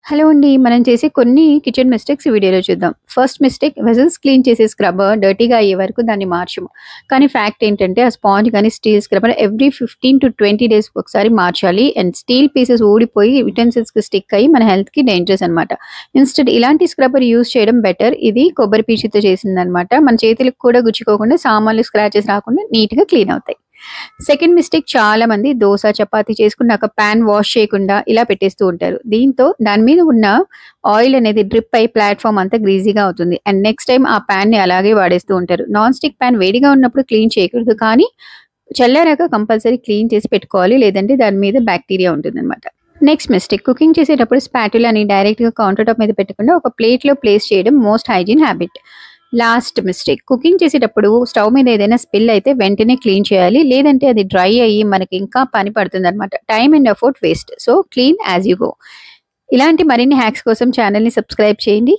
Hello అండి. మనం చేసే కొన్ని కిచెన్ మిస్టేక్స్ ఈ వీడియోలో చూద్దాం. ఫస్ట్ మిస్టేక్ వెసల్స్ క్లీన్ చేసే స్క్రబ్బర్ డర్టీగా అయ్యే వరకు దాన్ని మార్చము. కానీ ఫ్యాక్ట్ ఏంటంటే ఆ స్పాంజ్ గానీ, స్టీల్ స్క్రబ్బర్ ఎవ్రీ 15-20 డేస్‌కి ఒకసారి మార్చాలి. అండ్ స్టీల్ పీసెస్ ఊడిపోయి యుటెన్సిల్స్‌కి స్టిక్ అయ్యి మన హెల్త్‌కి డేంజరస్ అనమాట. ఇన్‌స్టెడ్ ఇలాంటి స్క్రబ్బర్ యూజ్ చేయడం బెటర్. ఇది కొబ్బరి పీచుతో చేసిందనమాట. మన చేతులకు కూడా గుచ్చుకోకుండా సామాన్లు స్క్రాచెస్ రాకుండా నీట్‌గా క్లీన్ అవుతాయి. సెకండ్ మిస్టేక్ చాలా మంది దోస, చపాతీ చేసుకున్నాక పాన్ వాష్ చేయకుండా ఇలా పెట్టేస్తూ ఉంటారు. దీంతో దాని మీద ఉన్న ఆయిల్ అనేది డ్రిప్ అయ్యి ప్లాట్‌ఫార్మ్ అంతా గ్రీజీగా అవుతుంది. అండ్ నెక్స్ట్ టైమ్ ఆ పాన్‌ని అలాగే వాడేస్తూ ఉంటారు. నాన్ స్టిక్ పాన్ వేడిగా ఉన్నప్పుడు క్లీన్ చేయకూడదు. కానీ చల్లారాక కంపల్సరీ క్లీన్ చేసి పెట్టుకోవాలి. లేదంటే దాని మీద బాక్టీరియా ఉంటుందన్నమాట. నెక్స్ట్ మిస్టేక్ కుకింగ్ చేసేటప్పుడు స్పాటులాని డైరెక్ట్‌గా కౌంటర్ టాప్ మీద పెట్టకుండా ఒక ప్లేట్‌లో ప్లేస్ చేయడం most hygiene habit. Last mistake cooking చేసేటప్పుడు స్టవ్ మీద ఏదైనా స్పిల్ అయితే వెంటనే క్లీన్ చేయాలి. లేదంటే అది డ్రై అయ్యి మనకి ఇంకా పని పడుతుందన్నమాట. Time and effort waste. So clean as you go. ఇలాంటి మరిన్ని హ్యాక్స్ కోసం ఛానల్‌ని సబ్స్క్రైబ్ చేయండి.